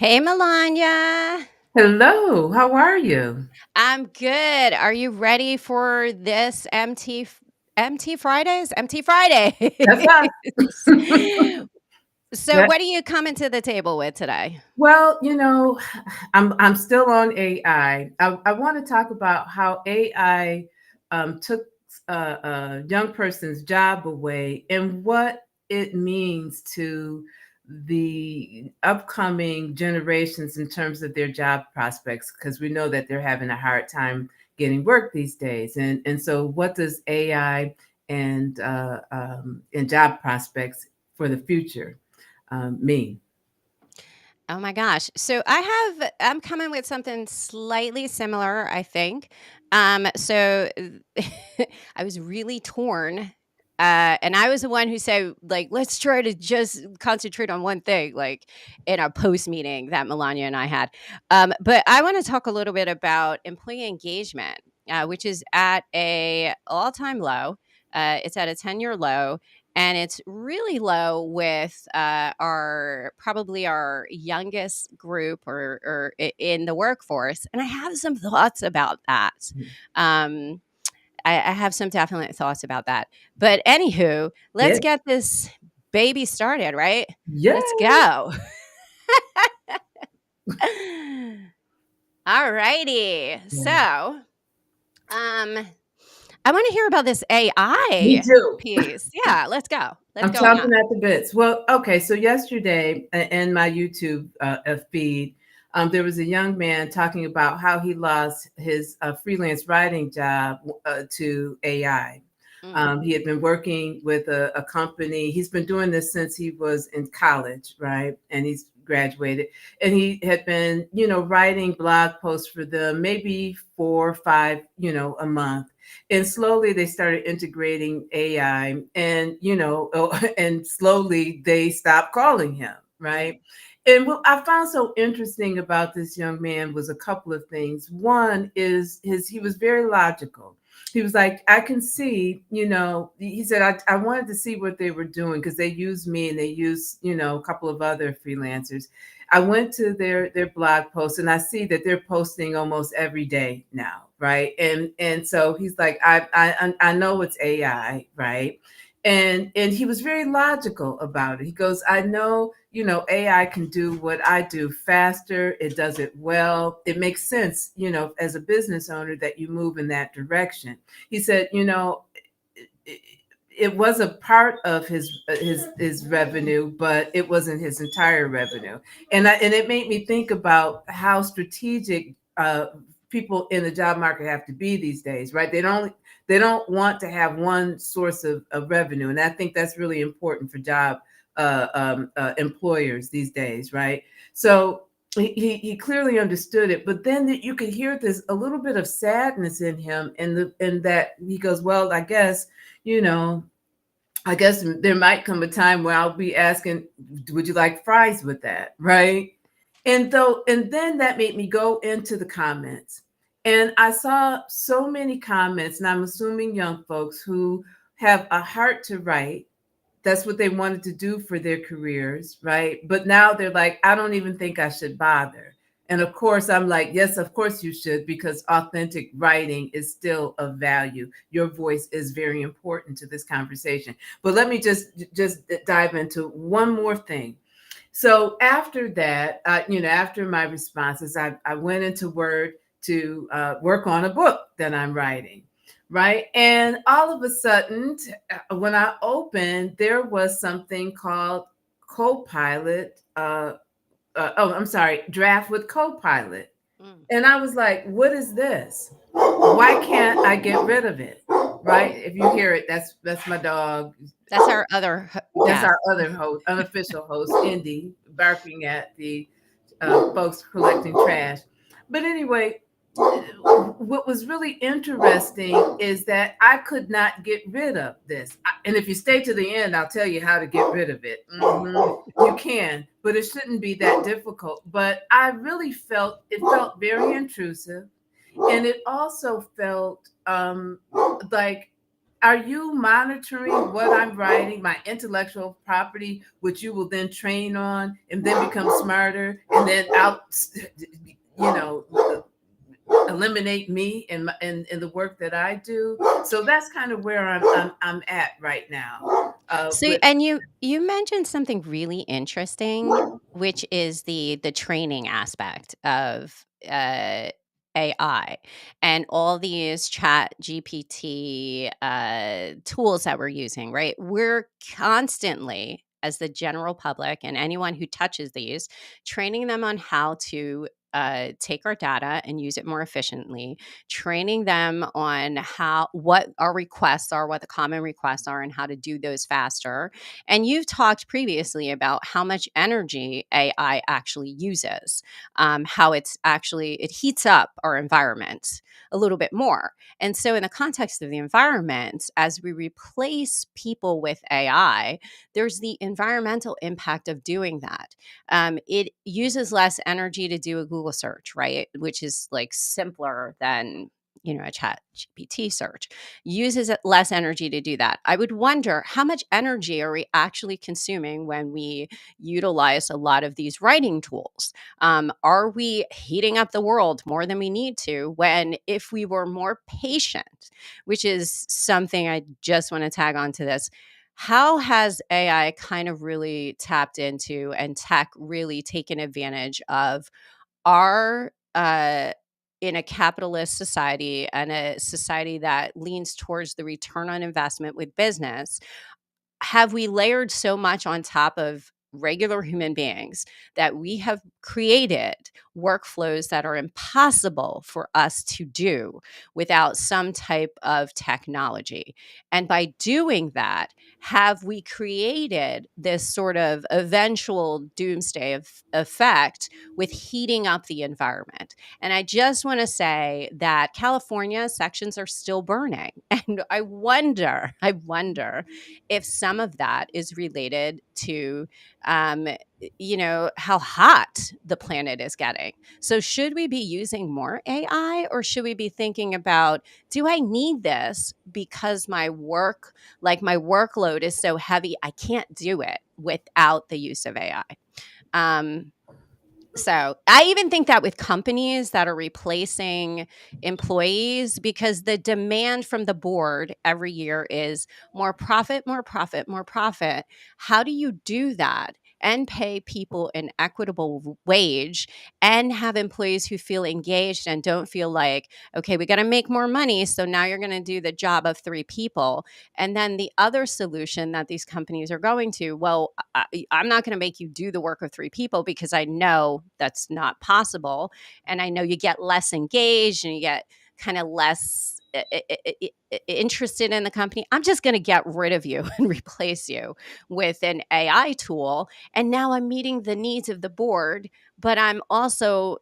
Hey, Melonya. Hello, how are you? I'm good. Are you ready for this MT Fridays? MT That's Fridays. us. So, That what are you coming to the table with today? well, I'm still on AI. I want to talk about how AI took a young person's job away and what it means to the upcoming generations in terms of their job prospects, because we know that they're having a hard time getting work these days. And so, what does AI and job prospects for the future mean? Oh my gosh. I'm coming with something slightly similar, I think. So I was really torn. And I was the one who said, like, let's try to just concentrate on one thing, like in a post meeting that Melania and I had. But I want to talk a little bit about employee engagement, which is at a all-time low. It's at a 10-year low, and it's really low with our youngest group in the workforce. And I have some thoughts about that. Um, I have some definite thoughts about that. But anywho, let's Yeah. get this baby started, right? Let's Yeah. go. All righty. Yeah. I want to hear about this Me AI too. piece. Yeah, let's go. Let's I'm go on. chomping at the bits. Well, okay. So yesterday in my YouTube feed, there was a young man talking about how he lost his freelance writing job to AI. Mm. He had been working with a company. He's been doing this since he was in college, right? And he's graduated. And he had been, writing blog posts for them, maybe 4 or 5, a month. And slowly they started integrating AI, and and slowly they stopped calling him, Mm. right? And what I found so interesting about this young man was a couple of things. One is he was very logical. He was like, I can see, he said, I wanted to see what they were doing because they used me and they used, a couple of other freelancers. I went to their blog post and I see that they're posting almost every day now, right? And so he's like, I know it's AI, right? And he was very logical about it. He goes, I know, AI can do what I do faster. It does it well. It makes sense, as a business owner that you move in that direction. He said, it was a part of his revenue, but it wasn't his entire revenue. And it made me think about how strategic people in the job market have to be these days, right? They don't want to have one source of revenue, and I think that's really important for job employers these days, right? So he clearly understood it, but then you could hear this a little bit of sadness in him, and that he goes, well, you know, I guess there might come a time where I'll be asking, would you like fries with that? Right. And then that made me go into the comments. And I saw so many comments, and I'm assuming young folks who have a heart to write. That's what they wanted to do for their careers, right? But now they're like, I don't even think I should bother. And of course, I'm like, yes, of course you should, because authentic writing is still of value. Your voice is very important to this conversation. But let me just dive into one more thing. So after that, after my responses, I went into Word to work on a book that I'm writing, right? And all of a sudden, when I opened, there was something called Copilot. I'm sorry, Draft with Copilot. Mm. And I was like, what is this? Why can't I get rid of it? Right? If you hear it, that's my dog. That's our other That's guest. our other host, unofficial host, Indy, barking at the folks collecting trash. But anyway, what was really interesting is that I could not get rid of this. And if you stay to the end, I'll tell you how to get rid of it. You can, but it shouldn't be that difficult. But I really felt it felt very intrusive. And it also felt like are you monitoring what I'm writing, my intellectual property, which you will then train on and then become smarter, and then out, eliminate me and the work that I do. So that's kind of where I'm at right now. So, With and you mentioned something really interesting, which is the training aspect of AI and all these chat GPT tools that we're using, right? We're constantly, as the general public and anyone who touches these, training them on how to take our data and use it more efficiently, training them on what our requests are, what the common requests are, and how to do those faster. And you've talked previously about how much energy AI actually uses, how it heats up our environment a little bit more. And so, in the context of the environment, as we replace people with AI, there's the environmental impact of doing that. It uses less energy to do a Google search, right? Which is like simpler than a chat GPT search. Uses less energy to do that. I would wonder, how much energy are we actually consuming when we utilize a lot of these writing tools? Are we heating up the world more than we need to, when if we were more patient, which is something I just want to tag onto this. How has AI kind of really tapped into, and tech really taken advantage of our in a capitalist society and a society that leans towards the return on investment with business? Have we layered so much on top of regular human beings that we have created workflows that are impossible for us to do without some type of technology? And by doing that, have we created this sort of eventual doomsday effect with heating up the environment? And I just want to say that California sections are still burning. And I wonder if some of that is related to um, how hot the planet is getting. So should we be using more AI, or should we be thinking about, do I need this because my workload is so heavy I can't do it without the use of AI? So I even think that with companies that are replacing employees, because the demand from the board every year is more profit, more profit, more profit. How do you do that and pay people an equitable wage and have employees who feel engaged and don't feel like, okay, we got to make more money, so now you're going to do the job of 3 people? And then the other solution that these companies are going to, well, I'm not going to make you do the work of 3 people because I know that's not possible. And I know you get less engaged and you get kind of less interested in the company. I'm just going to get rid of you and replace you with an AI tool. And now I'm meeting the needs of the board, but I'm also,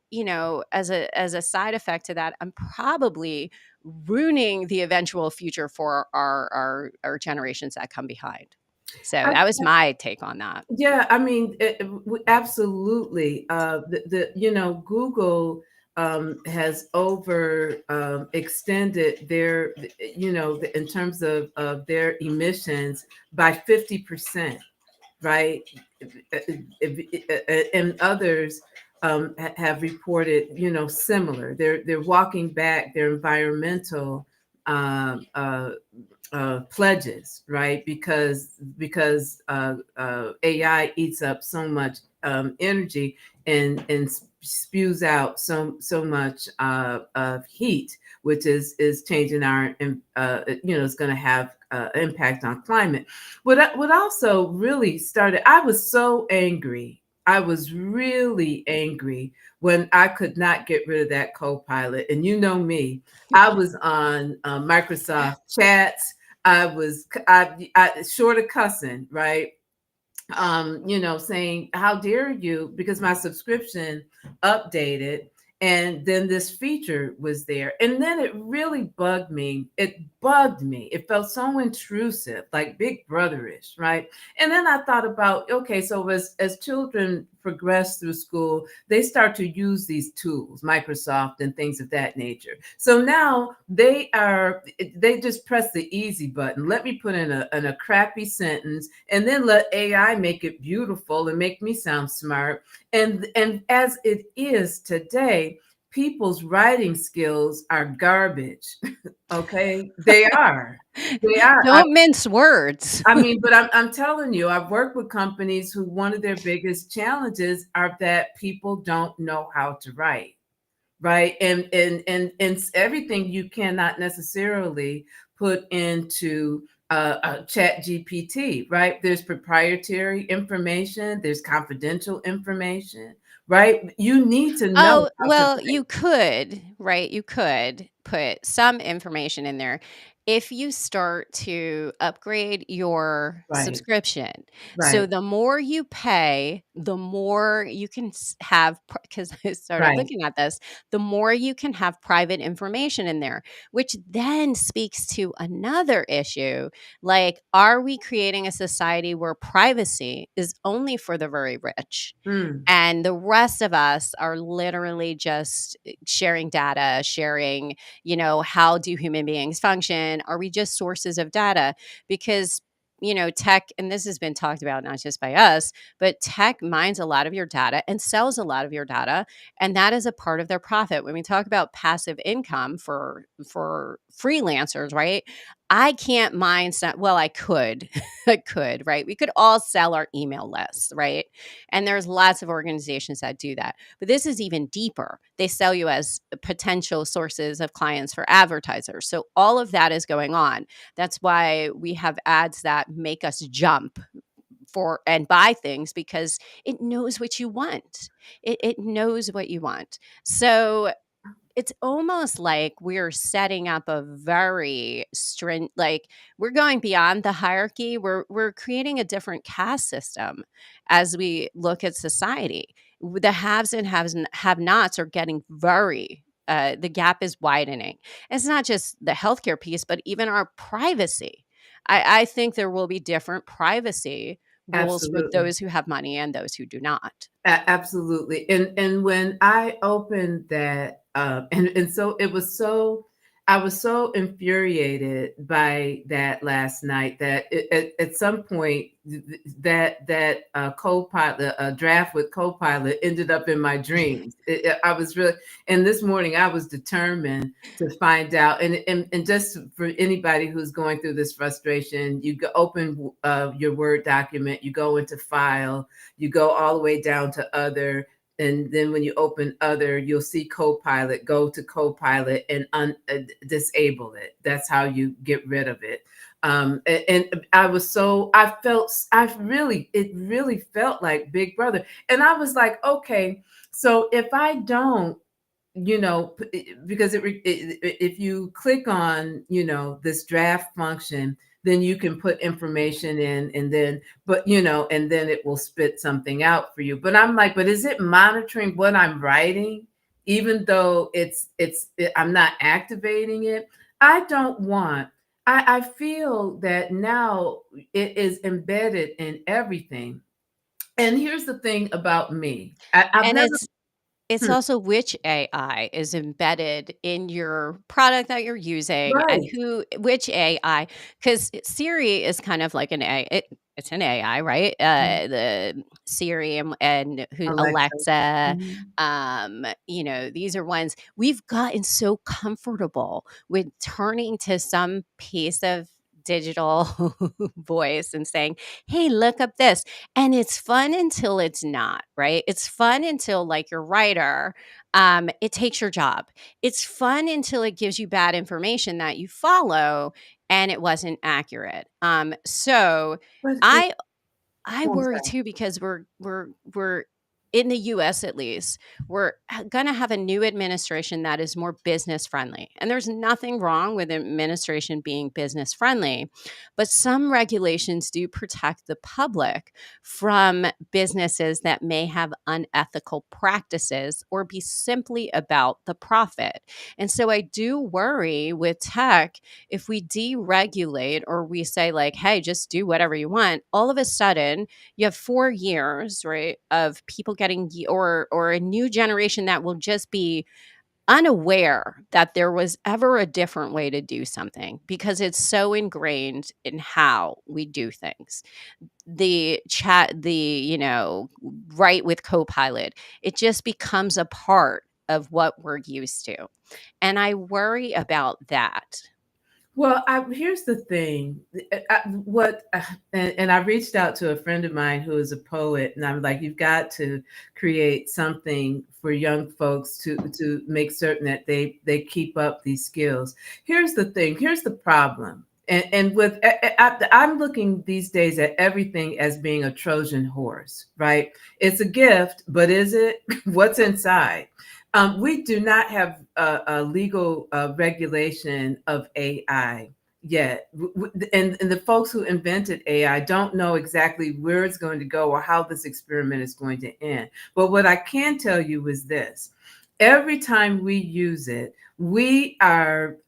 as a side effect to that, I'm probably ruining the eventual future for our generations that come behind. So I, that was my take on that. yeah, I mean, absolutely. Google has extended their, in terms of their emissions by 50%, right? And others have reported, similar. They're walking back their environmental um, uh, pledges, right? Because AI eats up so much energy and spews out so much of heat, which is changing our it's going to have impact on climate. What also really started, I was so angry. I was really angry when I could not get rid of that co-pilot. And you know me, I was on Microsoft chats. I short of cussing, right? Saying, how dare you, because my subscription updated and then this feature was there. And then it really bugged me. It bugged me. It felt so intrusive, like Big Brotherish, right? And then I thought about, okay, so as children progress through school, they start to use these tools, Microsoft and things of that nature. So now they just press the easy button. Let me put in a crappy sentence and then let AI make it beautiful and make me sound smart. And as it is today, people's writing skills are garbage. Okay, they are. They are. Don't mince words. I mean, but I'm telling you, I've worked with companies who one of their biggest challenges are that people don't know how to write, right? And everything you cannot necessarily put into chat GPT, right? There's proprietary information, there's confidential information, right? You need to know Oh, how to well, write. you could, right? You could put some information in there if you start to upgrade your Right, subscription. So right, the more you pay, the more you can have, because I started right. looking at this, the more you can have private information in there, which then speaks to another issue. Like, are we creating a society where privacy is only for the very rich? Mm, And the rest of us are literally just sharing data, sharing, how do human beings function? Are we just sources of data? Because, tech, and this has been talked about not just by us, but tech mines a lot of your data and sells a lot of your data. And that is a part of their profit. When we talk about passive income for freelancers, right? I can't mine some, well, I could. I could, right? We could all sell our email lists, right? And there's lots of organizations that do that. But this is even deeper. They sell you as potential sources of clients for advertisers. So all of that is going on. That's why we have ads that make us jump for and buy things, because it knows what you want. It knows what you want. So it's almost like we're setting up a very like, we're going beyond the hierarchy. We're creating a different caste system as we look at society. The haves and have nots are getting very the gap is widening. It's not just the healthcare piece, but even our privacy. I think there will be different privacy rules for absolutely. those who have money and those who do not. Absolutely. And when I opened that and so it was so I was so infuriated by that last night that at some point that co-pilot draft with co-pilot ended up in my dreams. I was really, and this morning I was determined to find out, and just for anybody who's going through this frustration, you go open your Word document, you go into file, you go all the way down to other, and then when you open other, you'll see Copilot. Go to Copilot and disable it. That's how you get rid of it. And I was so, it really felt like Big Brother. And I was like, okay, so if I don't, because if you click on, this draft function, then you can put information in, and then, but and then it will spit something out for you. But I'm like, but is it monitoring what I'm writing, even though I'm not activating it? I don't want. I feel that now it is embedded in everything. And here's the thing about me. I've And never. it's Hmm, also which AI is embedded in your product that you're using, and right. which AI, because Siri is kind of like it's an AI, right? Mhm. The Siri and who Alexa. Alexa, Mhm. these are ones we've gotten so comfortable with turning to some piece of digital voice and saying, "Hey, look up this." And it's fun until it's not, right? It's fun until, like your writer, it takes your job. It's fun until it gives you bad information that you follow and it wasn't accurate. So But it I I'm worry sorry. too, because we're in the US at least, we're going to have a new administration that is more business friendly. And there's nothing wrong with administration being business friendly, but some regulations do protect the public from businesses that may have unethical practices or be simply about the profit. And so I do worry with tech, if we deregulate or we say, like, hey, just do whatever you want, all of a sudden you have 4 years, right, of people getting or a new generation that will just be unaware that there was ever a different way to do something because it's so ingrained in how we do things. The chat, write with Copilot, it just becomes a part of what we're used to. And I worry about that. Well, here's the thing. And I reached out to a friend of mine who is a poet, and I'm like, you've got to create something for young folks to make certain that they keep up these skills. Here's the thing. Here's the problem. And I'm looking these days at everything as being a Trojan horse, right? It's a gift, but is it? What's inside? We do not have a legal regulation of AI yet. And the folks who invented AI don't know exactly where it's going to go or how this experiment is going to end. But what I can tell you is this. Every time we use it, we are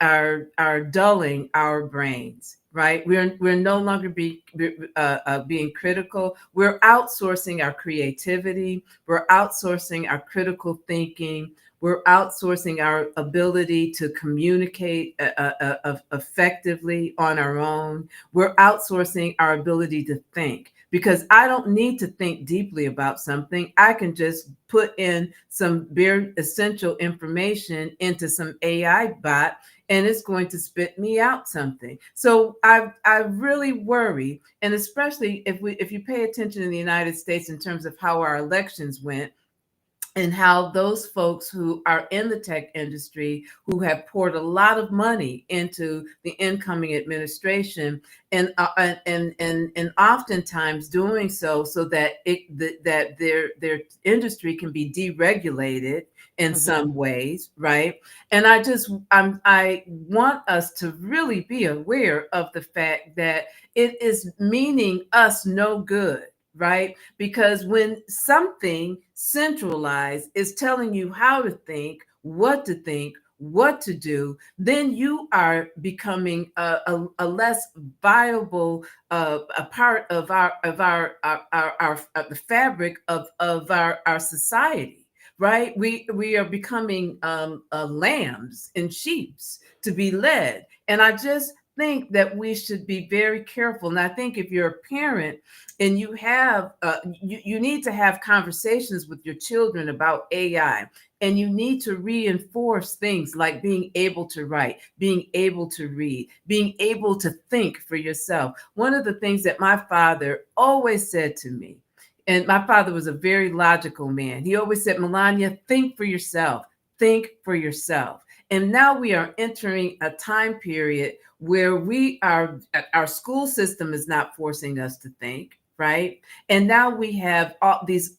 dulling our brains, right? We're no longer being critical. We're outsourcing our creativity. We're outsourcing our critical thinking. We're outsourcing our ability to communicate effectively on our own. We're outsourcing our ability to think, because I don't need to think deeply about something. I can just put in some bare essential information into some AI bot, and it's going to spit me out something. So I really worry, and especially if you pay attention in the United States in terms of how our elections went, and how those folks who are in the tech industry, who have poured a lot of money into the incoming administration, and oftentimes doing so that that their industry can be deregulated in Mhm. some ways, right? And I want us to really be aware of the fact that it is meaning us no good, right? Because when something centralized is telling you how to think, what to do, then you are becoming a less viable a part of the fabric of our society. Right, we are becoming lambs and sheeps to be led, and I just think that we should be very careful. And I think if you're a parent and you have you need to have conversations with your children about AI, and you need to reinforce things like being able to write, being able to read, being able to think for yourself. One of the things that my father always said to me, and my father was a very logical man, he always said, Melonya, think for yourself, think for yourself. And now we are entering a time period where our school system is not forcing us to think, right? And now we have all these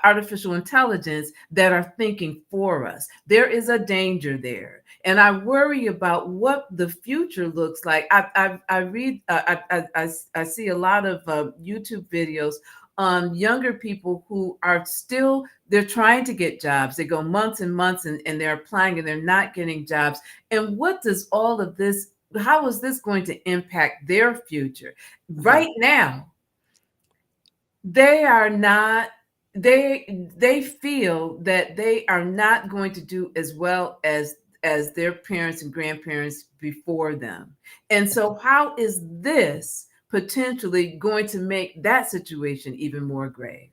artificial intelligence that are thinking for us. There is a danger there, and I worry about what the future looks like. I read, I see a lot of YouTube videos on younger people who are still, they're trying to get jobs. They go months and months, and they're applying and they're not getting jobs. And what does all of this, how is this going to impact their future? Mhm. Right now, they are not, they feel that they are not going to do as well as their parents and grandparents before them. And so how is this potentially going to make that situation even more grave?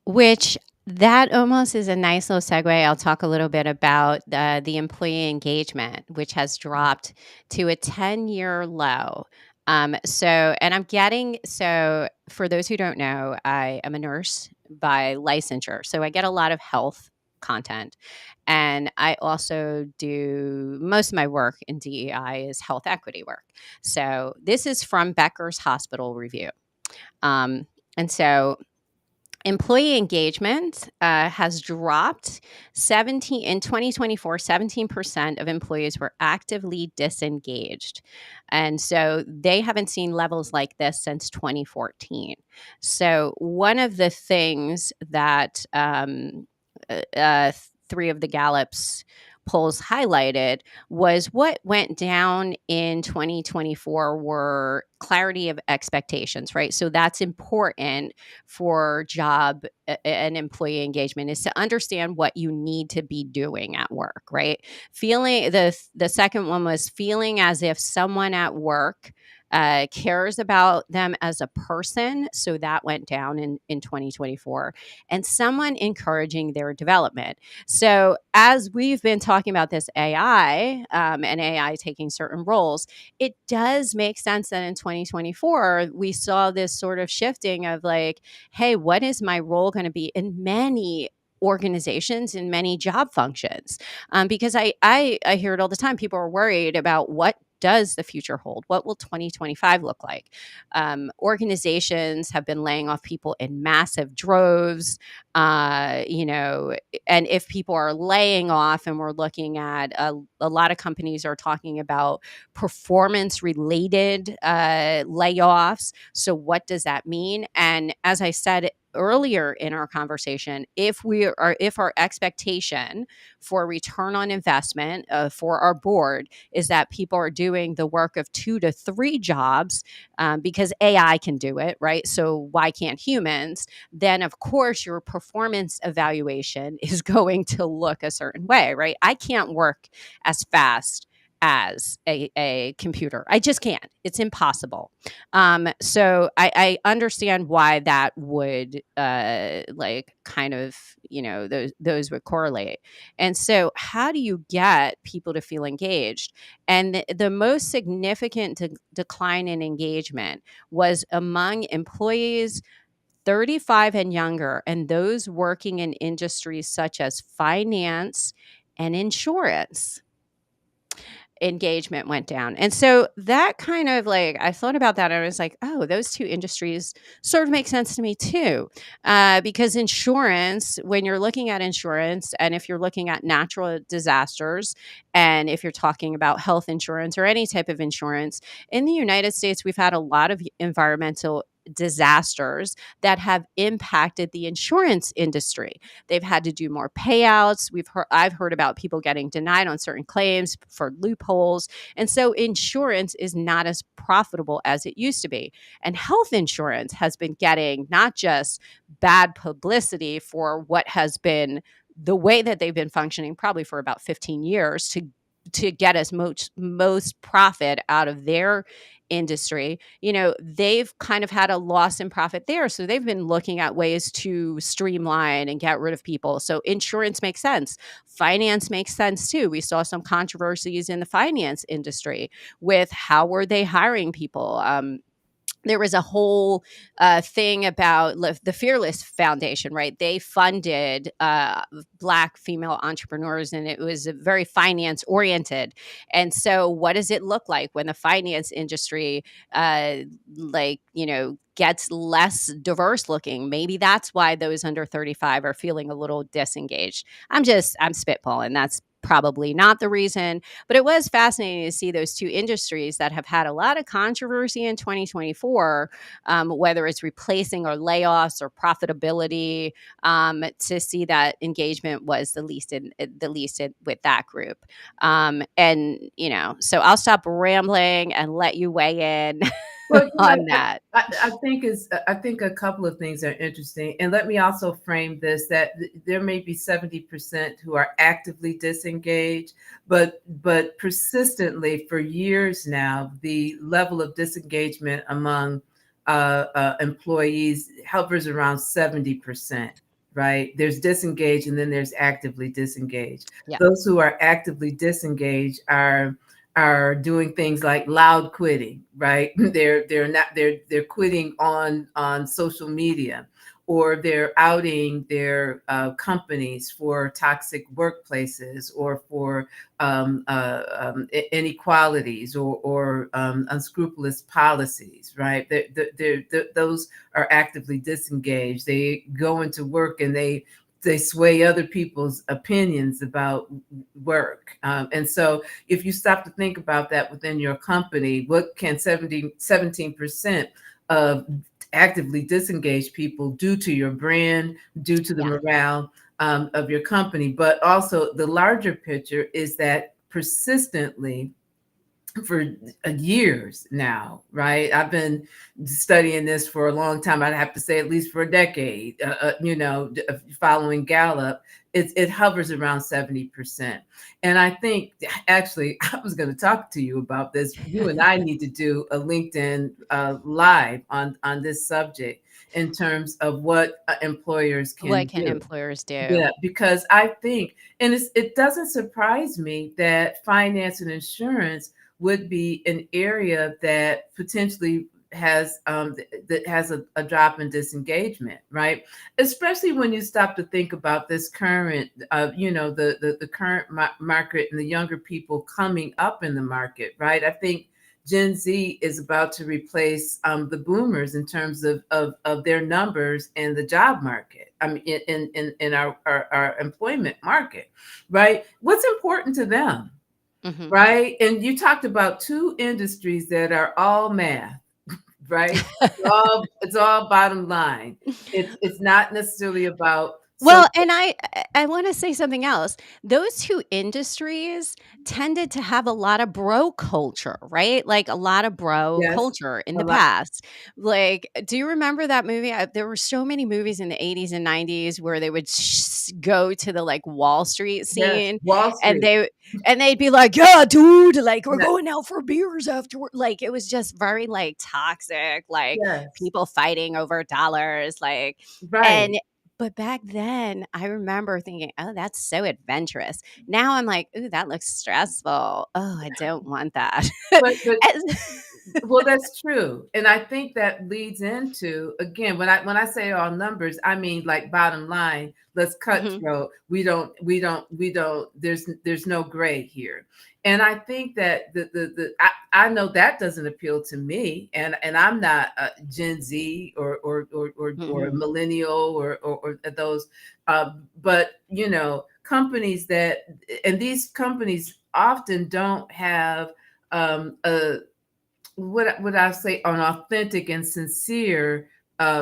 Which that almost is a nice little segue. I'll talk a little bit about the employee engagement, which has dropped to a 10-year low. And I'm getting, so for those who don't know, I am a nurse by licensure. So I get a lot of health content. And I also do most of my work in DEI is health equity work. So this is from Becker's Hospital Review. Um, and so Employee engagement has dropped 17 in 2024. 17% of employees were actively disengaged, and so they haven't seen levels like this since 2014. So one of the things that three of the Gallup's polls highlighted was what went down in 2024 were clarity of expectations, right? So that's important for job and employee engagement, is to understand what you need to be doing at work, right? Feeling the second one was feeling as if someone at work cares about them as a person. So that went down in 2024, and someone encouraging their development. So as we've been talking about this AI and AI taking certain roles, it does make sense that in 2024, we saw this sort of shifting of like, hey, what is my role going to be in many organizations, in many job functions? Because I hear it all the time. People are worried about what does the future hold? What will 2025 look like? Organizations have been laying off people in massive droves. You know, and if people are laying off, and we're looking at a lot of companies are talking about performance related layoffs. So what does that mean? And as I said earlier in our conversation, if our expectation for return on investment for our board is that people are doing the work of 2 to 3 jobs, because AI can do it, right? So why can't humans? Then of course your performance evaluation is going to look a certain way, right? I can't work as fast as a computer. I just can't. It's impossible. So I understand why that would like kind of, you know, those would correlate. And so how do you get people to feel engaged? And the most significant decline in engagement was among employees 35 and younger, and those working in industries such as finance and insurance. Engagement went down. And so that kind of like, I thought about that. And I was like, oh, those two industries sort of make sense to me too. Because insurance, when you're looking at insurance, and if you're looking at natural disasters, and if you're talking about health insurance or any type of insurance, in the United States, we've had a lot of environmental disasters that have impacted the insurance industry. They've had to do more payouts. I've heard about people getting denied on certain claims for loopholes. And so insurance is not as profitable as it used to be. And health insurance has been getting not just bad publicity for what has been the way that they've been functioning probably for about 15 years to get us most profit out of their industry. You know, they've kind of had a loss in profit there, so they've been looking at ways to streamline and get rid of people. So insurance makes sense. Finance makes sense too. We saw some controversies in the finance industry with how were they hiring people. There was a whole thing about the Fearless Foundation, right? They funded Black female entrepreneurs, and it was very finance oriented. And so, what does it look like when the finance industry, like, you know, gets less diverse looking? Maybe that's why those under 35 are feeling a little disengaged. I'm spitballing. That's probably not the reason, but it was fascinating to see those two industries that have had a lot of controversy in 2024, whether it's replacing or layoffs or profitability, to see that engagement was the least with that group. And you know, so I'll stop rambling and let you weigh in Well, you know, on that. I think a couple of things are interesting, and let me also frame this that there may be 70% who are actively disengaged, but persistently for years now, the level of disengagement among employees hovers around 70%. Right? There's disengaged, and then there's actively disengaged. Yeah. Those who are actively disengaged are doing things like loud quitting, right? They're quitting on social media, or they're outing their companies for toxic workplaces or for inequalities or unscrupulous policies, right? Those are actively disengaged. They go into work and they sway other people's opinions about work. And so if you stop to think about that within your company, what can 17% of actively disengaged people do to your brand, do to the Yeah. morale of your company? But also the larger picture is that persistently for years now, right? I've been studying this for a long time. I'd have to say at least for a decade. Following Gallup, it hovers around 70%. And I think actually, I was going to talk to you about this. You and I need to do a LinkedIn live on this subject in terms of what employers What can can do. employers do? Yeah, because I think, and it doesn't surprise me that finance and insurance would be an area that potentially has that has a drop in disengagement, right? Especially when you stop to think about this current, the current market and the younger people coming up in the market, right? I think Gen Z is about to replace the boomers in terms of their numbers in the job market. I mean, in our employment market, right? What's important to them, Mhm. right? And you talked about two industries that are all math, right? It's all bottom line. It's not necessarily about Well, social. and I wanna say something else. Those 2 industries tended to have a lot of bro culture, right? Like, a lot of bro Yes, culture in a the lot. past. Like, do you remember that movie? There were so many movies in the '80s and '90s where they would go to the, like, Wall Street Yes, scene, Wall and Street. they'd be like, "Yeah, dude, like, we're Yes, going out for beers afterward." Like, it was just very, like, toxic, like, yes, people fighting over dollars, like right. and but back then, I remember thinking, "Oh, that's so adventurous." Now I'm like, "Ooh, that looks stressful. Oh, I don't want that." But And well, that's true. And I think that leads into, again, when I say all numbers, I mean like bottom line, let's cut Mhm, throat. We don't, there's no gray here. And I think that I know that doesn't appeal to me. And I'm not a Gen Z or a mhm. millennial or those but companies that, and these companies often don't have a what would I say, an authentic and sincere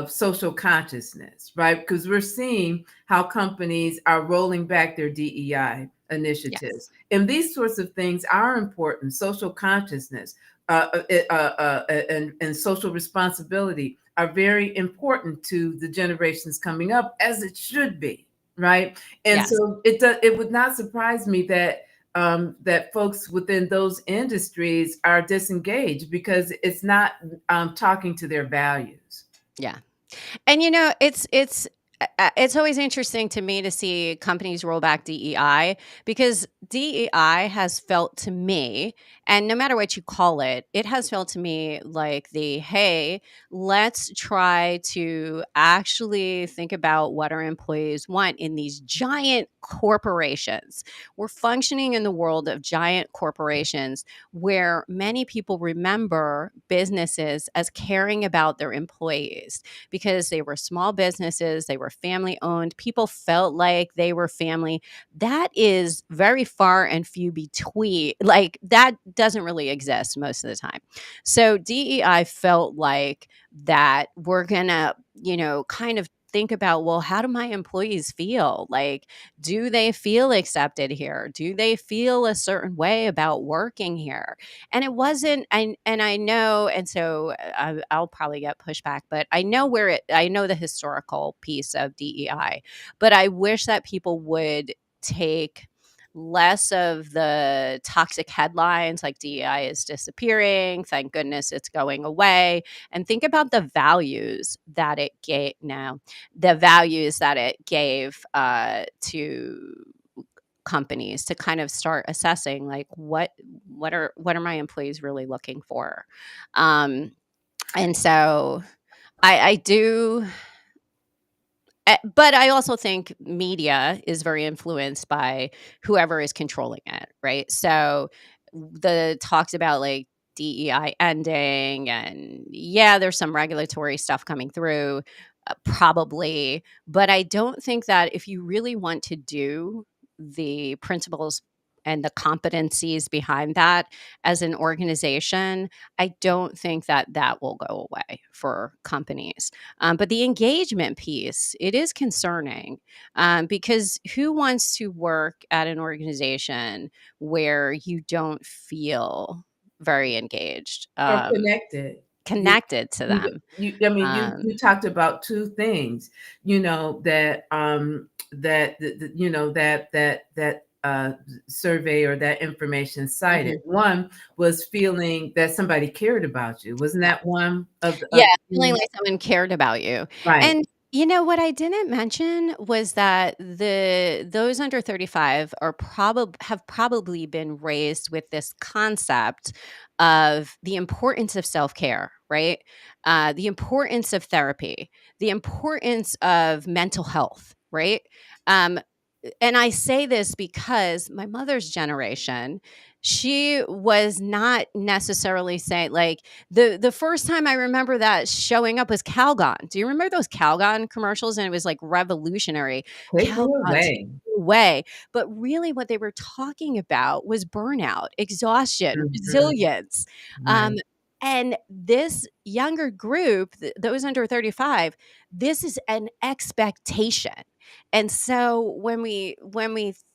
social consciousness, right? Because we're seeing how companies are rolling back their DEI Yes, initiatives, and these sorts of things are important. Social consciousness and social responsibility are very important to the generations coming up, as it should be, right? And yes. so it would not surprise me that folks within those industries are disengaged because it's not talking to their values. Yeah. And, it's always interesting to me to see companies roll back DEI because DEI has felt to me, and no matter what you call it, it has felt to me like hey, let's try to actually think about what our employees want in these giant corporations. We're functioning in the world of giant corporations where many people remember businesses as caring about their employees because they were small businesses, they were family owned, people felt like they were family. That is very far and few between. Like that doesn't really exist most of the time. So DEI felt like that we're gonna, kind of think about, well, how do my employees feel? Like, do they feel accepted here? Do they feel a certain way about working here? And it wasn't, and I know, and so I'll probably get pushback, but I know the historical piece of DEI, but I wish that people would take less of the toxic headlines like DEI is disappearing, thank goodness it's going away, and think about the values that it gave now, the values that it gave to companies to kind of start assessing like what are my employees really looking for. And so I do But I also think media is very influenced by whoever is controlling it, right? So the talks about like DEI ending, and yeah, there's some regulatory stuff coming through, probably, but I don't think that if you really want to do the principles and the competencies behind that as an organization, I don't think that that will go away for companies. But the engagement piece, it is concerning, because who wants to work at an organization where you don't feel very engaged, Or connected. You connected to you them? I mean, you Um, talked about 2 things, that, survey or that information cited. mhm. One was feeling that somebody cared about you. Wasn't Yeah. that one of Yeah, the feeling things? like someone cared about you. Right. And, what I didn't mention was that those under 35 have probably been raised with this concept of the importance of self-care, right? The importance of therapy, the importance of mental health, right? Um, and I say this because my mother's generation, she was not necessarily saying like the first time I remember that showing up was Calgon. Do you remember those Calgon commercials? And it was like revolutionary. Take me Calgon, take away. me away. But really what they were talking about was burnout, exhaustion, Mhm. resilience. Um, Right. and this younger group, those under 35, this is an expectation. And so when we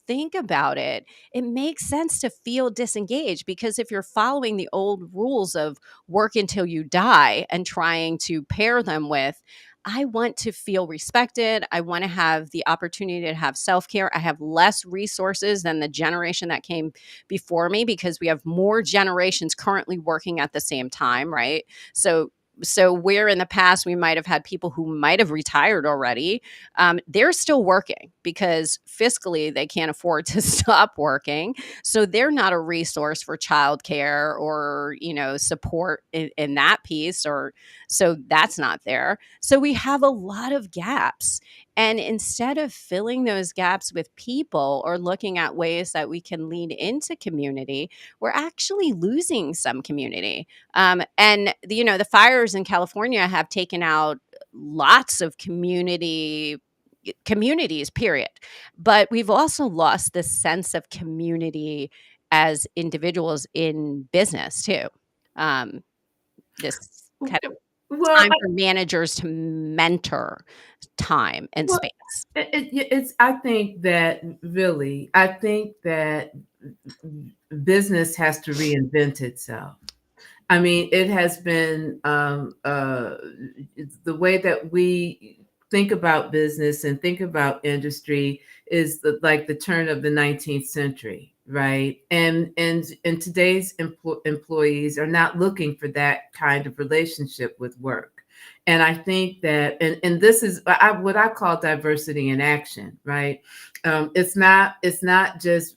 think about it, it makes sense to feel disengaged, because if you're following the old rules of work until you die and trying to pair them with, I want to feel respected. I want to have the opportunity to have self care. I have less resources than the generation that came before me, because we have more generations currently working at the same time, right? So where in the past we might have had people who might have retired already, they're still working because fiscally they can't afford to stop working. So they're not a resource for childcare or, support in that piece, or so that's not there. So we have a lot of gaps. And instead of filling those gaps with people or looking at ways that we can lean into community, we're actually losing some community. And the fires in California have taken out lots of communities, period. But we've also lost the sense of community as individuals in business too. Um, this kind of Well, time for managers to mentor time and well, space. it's I think that really, I think that business has to reinvent itself. I mean, it has been the way that we think about business and think about industry is like the turn of the 19th century, right? And today's employees are not looking for that kind of relationship with work. And I think that, and this is what I call diversity in action, right? It's not just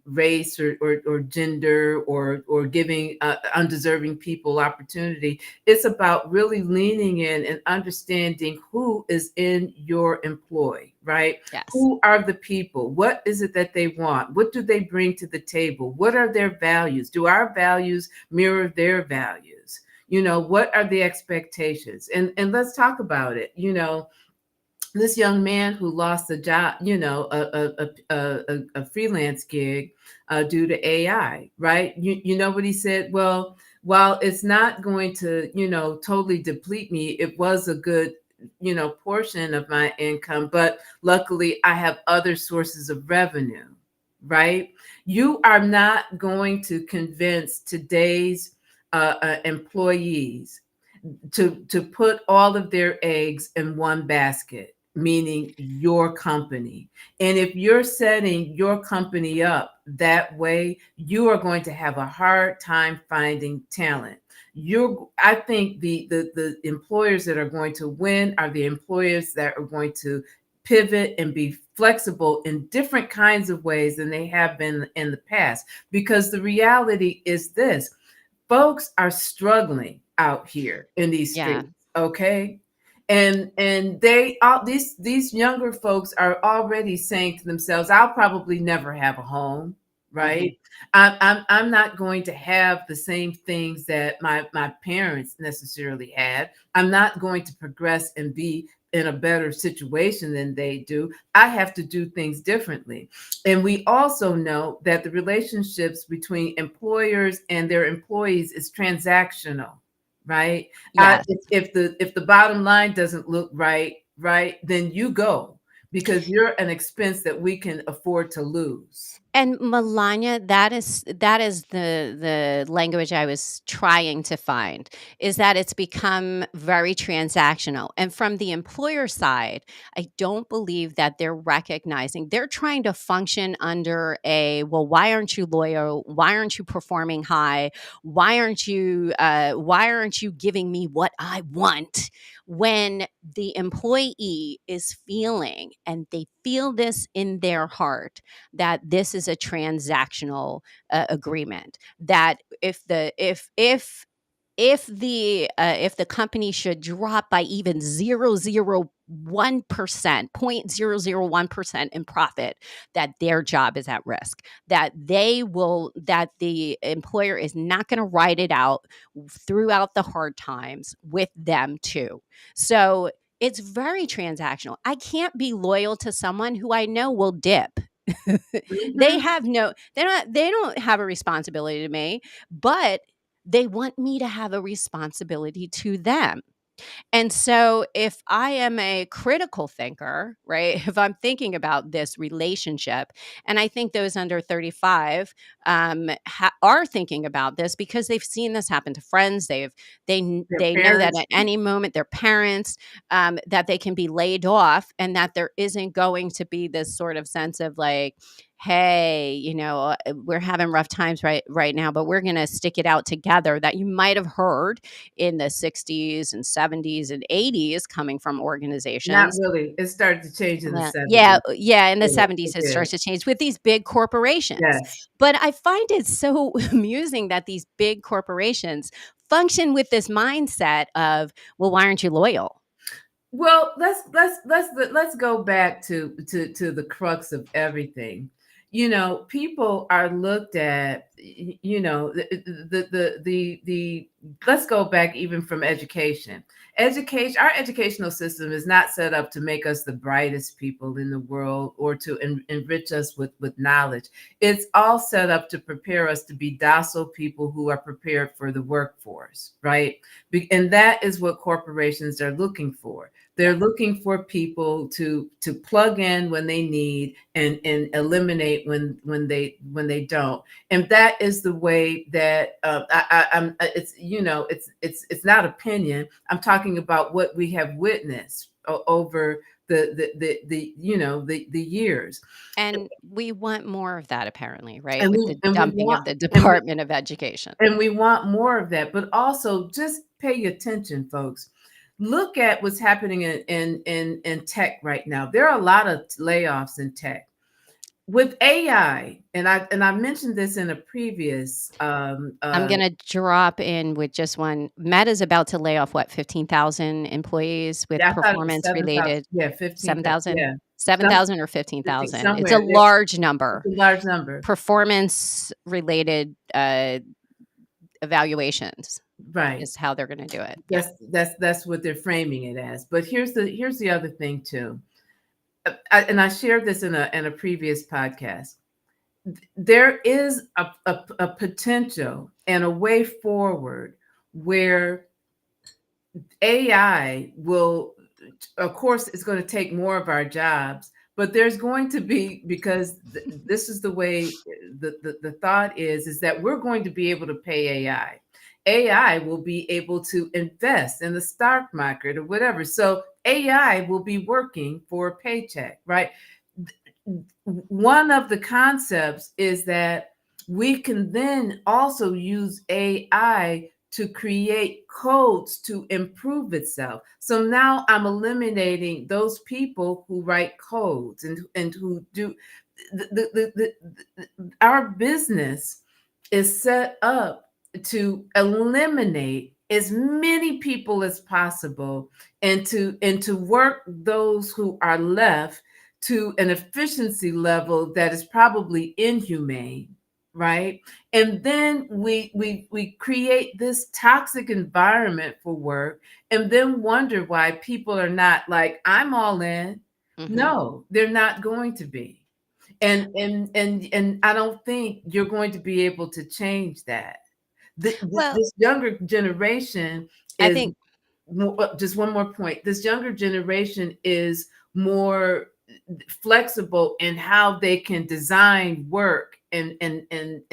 race or gender or giving undeserving people opportunity. It's about really leaning in and understanding who is in your employ, right? Yes. Who are the people? What is it that they want? What do they bring to the table? What are their values? Do our values mirror their values? What are the expectations? And let's talk about it. This young man who lost a job, a freelance gig due to AI, right? You know what he said? Well, while it's not going to, totally deplete me, it was a good, portion of my income, but luckily I have other sources of revenue, right? You are not going to convince today's employees to put all of their eggs in one basket, meaning your company. And if you're setting your company up that way, you are going to have a hard time finding talent. I think the employers that are going to win are the employers that are going to pivot and be flexible in different kinds of ways than they have been in the past. Because the reality is this: folks are struggling out here in these Yeah. streets, okay? And they all these younger folks are already saying to themselves, I'll probably never have a home, Hmm. right? I'm not going to have the same things that my parents necessarily had. I'm not going to progress and be in a better situation than they do. I have to do things differently. And we also know that the relationships between employers and their employees is transactional, right? Yes. If the bottom line doesn't look right, then you go, because you're an expense that we can afford to lose. And Melania, that is the language I was trying to find, is that it's become very transactional. And from the employer side, I don't believe that they're recognizing, they're trying to function under a, well, why aren't you loyal? Why aren't you performing high? Why aren't you giving me what I want? When the employee is feeling, and they feel this in their heart, that this is a transactional agreement, that if the company should drop by even 0.001%, 0.001% in profit, that their job is at risk, that the employer is not going to ride it out throughout the hard times with them too. So it's very transactional. I can't be loyal to someone who I know will dip. Mhm. They don't have a responsibility to me, but they want me to have a responsibility to them. And so if I am a critical thinker, right, if I'm thinking about this relationship, and I think those under 35 are thinking about this because they've seen this happen to friends. Their They know that parents. at any moment their parents, that they can be laid off, and that there isn't going to be this sort of sense of like, hey, we're having rough times right now, but we're going to stick it out together, that you might have heard in the 60s and 70s and 80s coming from Not organizations. really. It started to change in the Well, 70s. yeah, in the It 70s it did. starts to change with these big corporations. Yes. But I find it so amusing that these big corporations function with this mindset of, well, why aren't you loyal? Well, let's go back to the crux of everything. People are looked at. The let's go back even from education. Our educational system is not set up to make us the brightest people in the world, or to enrich us with knowledge. It's all set up to prepare us to be docile people who are prepared for the workforce, right? And that is what corporations are looking for. They're Yeah. looking for people to plug in when they need, and eliminate when they don't. And that is the way that I'm. It's it's not opinion. I'm talking about what we have witnessed over the years. And we want more of that, apparently, right? And With we the and we dumping want of the and we Department of Education. and we want more of that. But also, just pay attention, folks. Look at what's happening in tech right now. There are a lot of layoffs in tech with AI, and I mentioned this in a previous. I'm gonna drop in with just one. Meta's about to lay off, what, 15,000 employees with I thought it was performance 7,000. related. Yeah, 15,000. 7,000? Yeah, some 7,000 or 15 15,000? It's a somewhere there. large It's number. a large number, Performance related, evaluations right? is how they're gonna do it. Yeah. That's what they're framing it as. But here's the other thing too. And I shared this in a previous podcast. There is a potential and a way forward where AI will, of course, it's going to take more of our jobs, but there's going to be, because this is the way the thought is that we're going to be able to pay AI. AI will be able to invest in the stock market or whatever. So AI will be working for a paycheck, right? One of the concepts is that we can then also use AI to create codes to improve itself. So now I'm eliminating those people who write codes and who do our business is set up to eliminate as many people as possible, and to work those who are left to an efficiency level that is probably inhumane, right? And then we create this toxic environment for work, and then wonder why people are not like, I'm all in. Mhm. No, they're not going to be. And I don't think you're going to be able to change that. Well, This younger generation I is think just one more point. This younger generation is more flexible in how they can design work and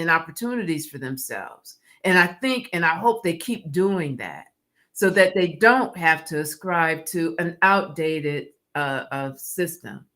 opportunities for themselves. And I think and I hope they keep doing that so that they don't have to ascribe to an outdated system.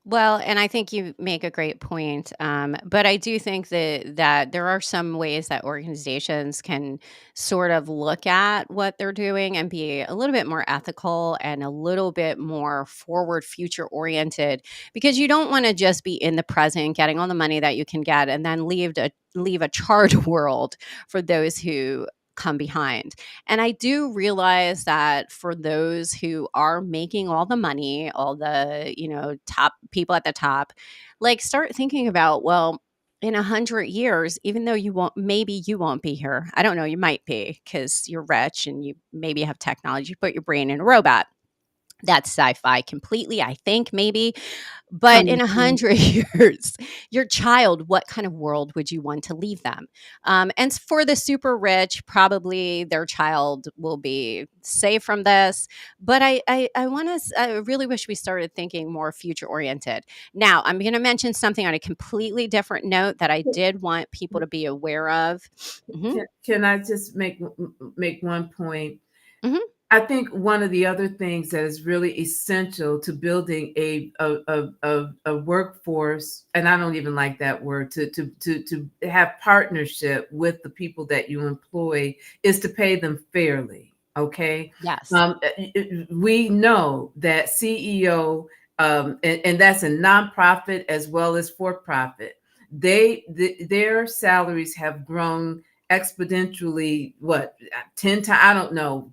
Well, and I think you make a great point. But I do think that there are some ways that organizations can sort of look at what they're doing and be a little bit more ethical and a little bit more forward, future oriented. Because you don't want to just be in the present, getting all the money that you can get, and then leave a charred world for those who come behind. And I do realize that for those who are making all the money, all the, top people at the top, like start thinking about, well, in 100 years, even though maybe you won't be here. I don't know, you might be because you're rich and you maybe have technology, put your brain in a robot. That's sci-fi completely, I think, maybe. But in Coming a soon. 100 years, your child, what kind of world would you want to leave them? And for the super rich, probably their child will be safe from this. But I really wish we started thinking more future oriented. Now, I'm going to mention something on a completely different note that I did want people to be aware of. Hmm. Can I just make one point? Hmm. I think one of the other things that is really essential to building a workforce, and I don't even like that word, to have partnership with the people that you employ, is to pay them fairly. Okay, Yes. we know that CEO, and that's a nonprofit as well as for profit. Their salaries have grown exponentially, what, 10 times, I don't know,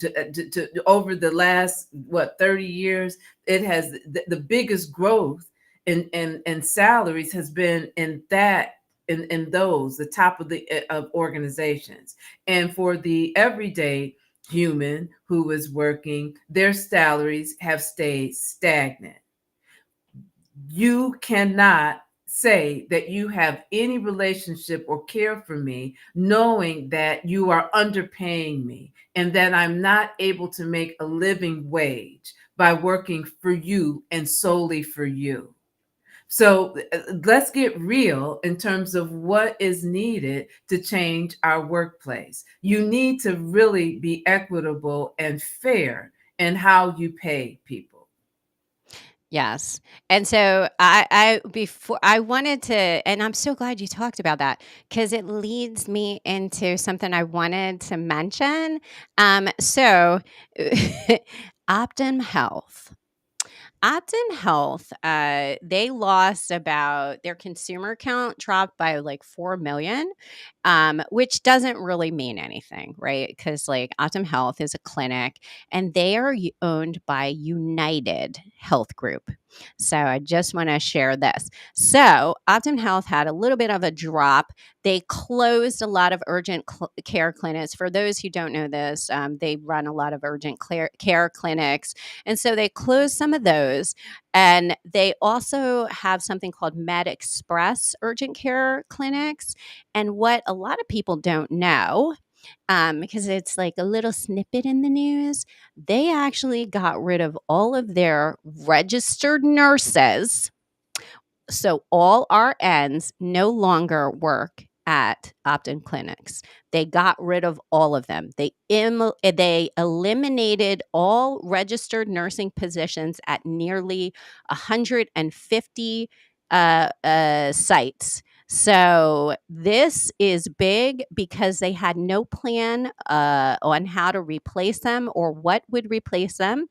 over the last, what, 30 years. It has the biggest growth in salaries has been in those the top of the of organizations. And for the everyday human who is working, their salaries have stayed stagnant. You cannot say that you have any relationship or care for me knowing that you are underpaying me and that I'm not able to make a living wage by working for you and solely for you. So let's get real in terms of what is needed to change our workplace. You need to really be equitable and fair in how you pay people. Yes. And so I before I wanted to, and I'm so glad you talked about that because it leads me into something I wanted to mention. So Optum Health. Optum Health, they lost about their consumer count dropped by like 4 million, which doesn't really mean anything, right? Because like Optum Health is a clinic and they are owned by United Health Group. So I just want to share this. So Optum Health had a little bit of a drop. They closed a lot of urgent care clinics. For those who don't know this, they run a lot of urgent care clinics. And so they closed some of those. And they also have something called Med Express urgent care clinics. And what a lot of people don't know, because it's like a little snippet in the news, they actually got rid of all of their registered nurses, so all RNs no longer work at Optum clinics. They got rid of all of them. They eliminated all registered nursing positions at nearly 150 sites. So this is big because they had no plan on how to replace them or what would replace them,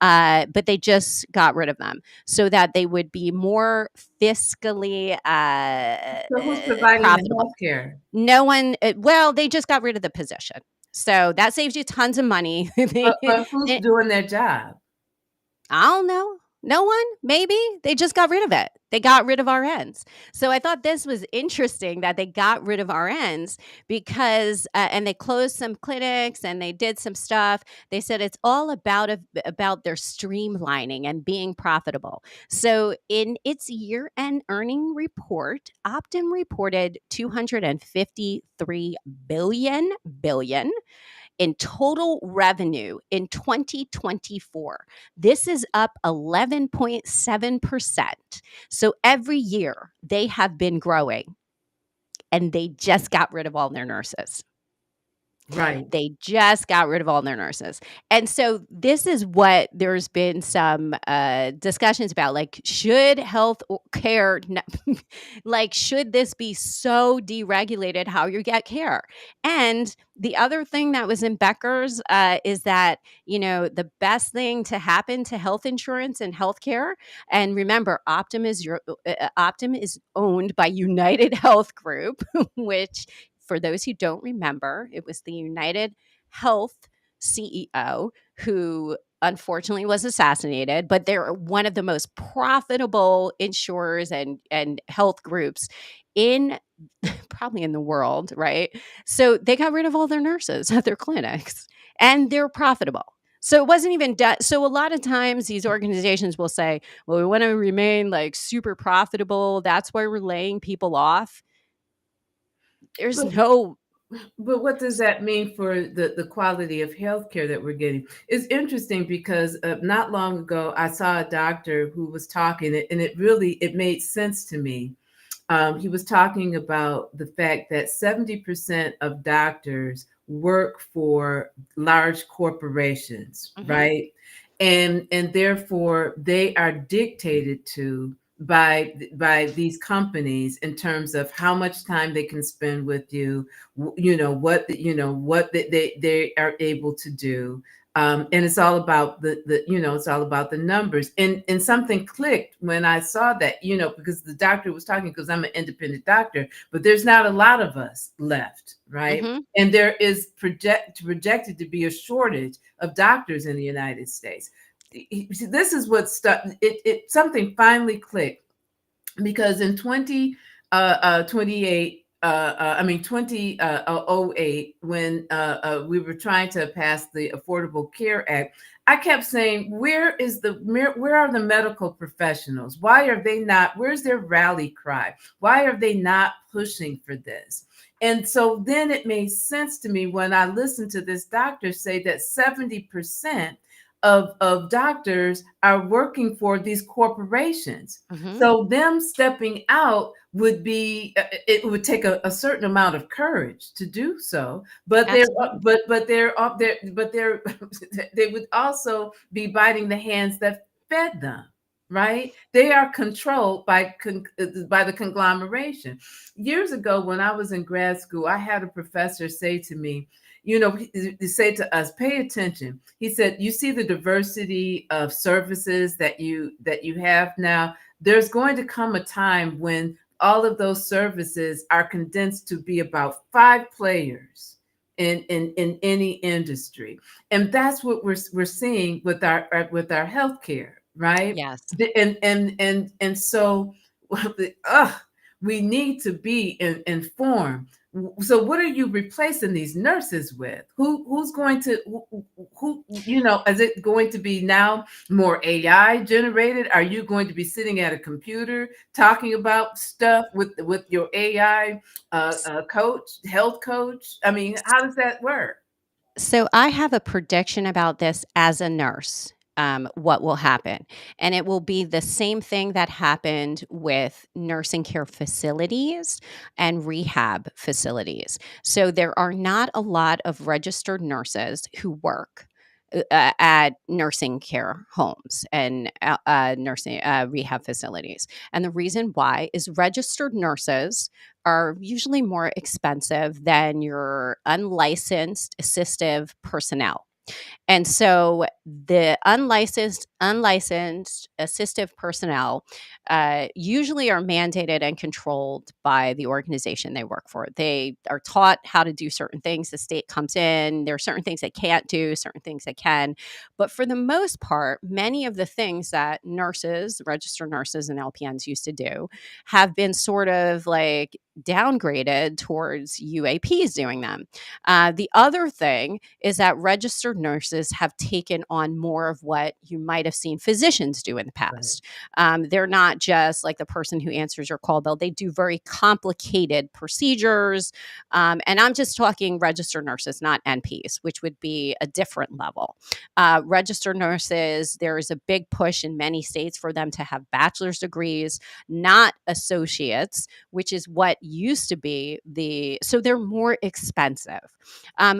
but they just got rid of them so that they would be more fiscally So who's providing the profitable. health care? No one, well, they just got rid of the position. So that saves you tons of money. But who's They doing their job? I don't know. No one? Maybe. They just got rid of it. They got rid of RNs. So I thought this was interesting that they got rid of RNs because, and they closed some clinics and they did some stuff. They said it's all about their streamlining and being profitable. So in its year-end earning report, Optum reported 253 billion in total revenue in 2024. This is up 11.7%. So every year they have been growing, and they just got rid of all their nurses. Right. They just got rid of all their nurses. And so this is what there's been some discussions about, like, should health care, like, should this be so deregulated how you get care? And the other thing that was in Becker's is that, the best thing to happen to health insurance and healthcare, and remember, Optum is owned by United Health Group, which, for those who don't remember, it was the United Health CEO who unfortunately was assassinated, but they're one of the most profitable insurers and health groups in probably in the world, right? So they got rid of all their nurses at their clinics, and they're profitable. So it wasn't even done. So a lot of times these organizations will say, well, we want to remain like super profitable. That's why we're laying people off. There's But no But what does that mean for the quality of healthcare that we're getting? It's interesting because not long ago I saw a doctor who was talking, and it made sense to me. He was talking about the fact that 70% of doctors work for large corporations, Mhm. right? And therefore they are dictated to by these companies in terms of how much time they can spend with you, what they are able to do. And it's all about it's all about the numbers. And something clicked when I saw that, because the doctor was talking, because I'm an independent doctor, but there's not a lot of us left, right? Mhm. And there is projected to be a shortage of doctors in the United States. This is what something finally clicked, because in 28 I mean 2008, when we were trying to pass the Affordable Care Act, I kept saying, where are the medical professionals? Why are they not? Where's their rally cry? Why are they not pushing for this? And so then it made sense to me when I listened to this doctor say that 70% of doctors are working for these corporations. Mhm. So them stepping out would be, it would take a certain amount of courage to do so, but Absolutely. they're they would also be biting the hands that fed them, right? They are controlled by the conglomeration. Years ago, when I was in grad school, I had a professor say to me, he said to us, pay attention. He said, you see the diversity of services that you have now. There's going to come a time when all of those services are condensed to be about 5 players in any industry. And that's what we're seeing with our healthcare, right? Yes. And so we need to be informed. So what are you replacing these nurses with? Who's going to is it going to be now more AI generated? Are you going to be sitting at a computer talking about stuff with your AI health coach? I mean, how does that work? So I have a prediction about this as a nurse, what will happen. And it will be the same thing that happened with nursing care facilities and rehab facilities. So there are not a lot of registered nurses who work at nursing care homes and nursing rehab facilities. And the reason why is registered nurses are usually more expensive than your unlicensed assistive personnel. And so the unlicensed assistive personnel usually are mandated and controlled by the organization they work for. They are taught how to do certain things. The state comes in. There are certain things they can't do, certain things they can. But for the most part, many of the things that nurses, registered nurses, and LPNs used to do have been sort of like downgraded towards UAPs doing them. The other thing is that registered nurses have taken on more of what you might have seen physicians do in the Right. past. They're not just like the person who answers your call, though. They do very complicated procedures. And I'm just talking registered nurses, not NPs, which would be a different level. Registered nurses, there is a big push in many states for them to have bachelor's degrees, not associates, which is what used to be so they're more expensive.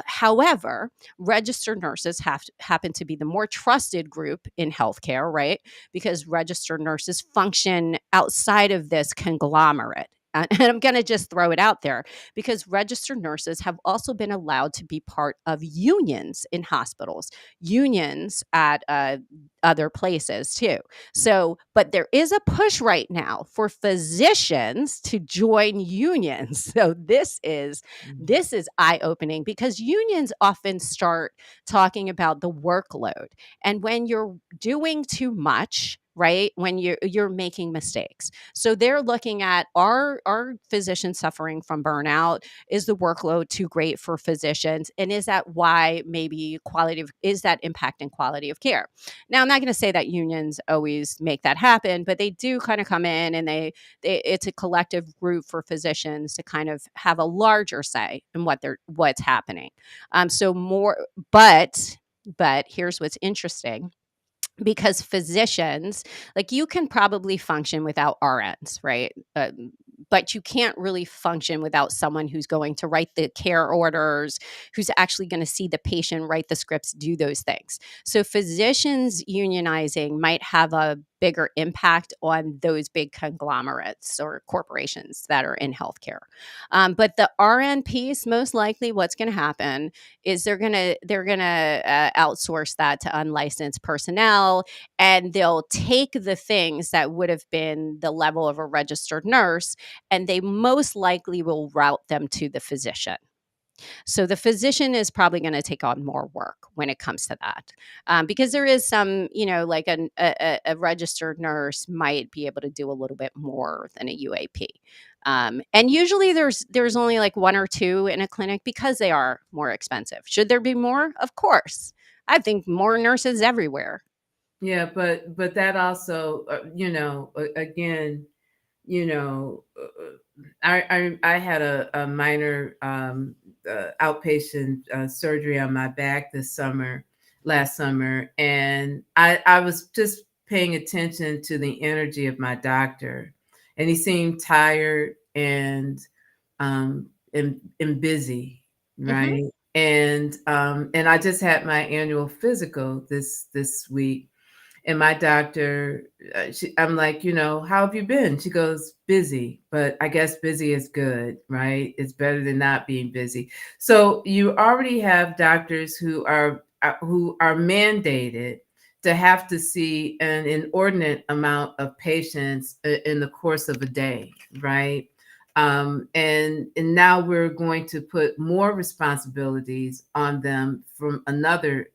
However, registered nurses happen to be the more trusted group in healthcare, right? Because registered nurses function outside of this conglomerate. And I'm going to just throw it out there because registered nurses have also been allowed to be part of unions in hospitals, unions at other places too. So, but there is a push right now for physicians to join unions. So Mhm. this is eye-opening because unions often start talking about the workload. And when you're doing too much, right? When you're making mistakes. So they're looking at are physicians suffering from burnout? Is the workload too great for physicians? And is that why maybe is that impacting quality of care? Now, I'm not going to say that unions always make that happen, but they do kind of come in and it's a collective group for physicians to kind of have a larger say in what's happening. So more, but here's what's interesting because physicians, like you can probably function without RNs, right? But you can't really function without someone who's going to write the care orders, who's actually going to see the patient, write the scripts, do those things. So physicians unionizing might have a bigger impact on those big conglomerates or corporations that are in healthcare. But the RN piece, most likely, what's going to happen is they're gonna outsource that to unlicensed personnel, and they'll take the things that would have been the level of a registered nurse, and they most likely will route them to the physician. So the physician is probably going to take on more work when it comes to that, because there is some, like a registered nurse might be able to do a little bit more than a UAP. And usually there's only like one or two in a clinic because they are more expensive. Should there be more? Of course. I think more nurses everywhere. Yeah, but that also, again, I had a minor outpatient surgery on my back last summer, and I was just paying attention to the energy of my doctor, and he seemed tired and busy, Hmm. right? And I just had my annual physical this week, and my doctor, I'm like, how have you been? She goes, busy, but I guess busy is good, right? It's better than not being busy. So you already have doctors who are mandated to have to see an inordinate amount of patients in the course of a day, right? And now we're going to put more responsibilities on them from another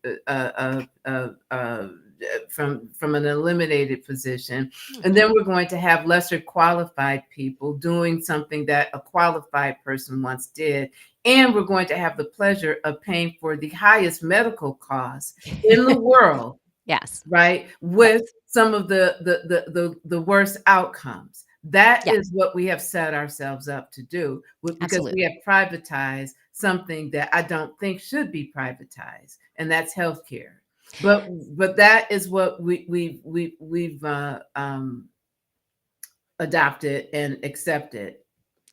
from an eliminated position, and Hmm. then we're going to have lesser qualified people doing something that a qualified person once did, and we're going to have the pleasure of paying for the highest medical costs in the world, Yes. right? With Yes. some of the worst outcomes. That Yeah. is what we have set ourselves up to do because we Absolutely. have privatized something that I don't think should be privatized, and that's healthcare. But but that is what we've adopted and accepted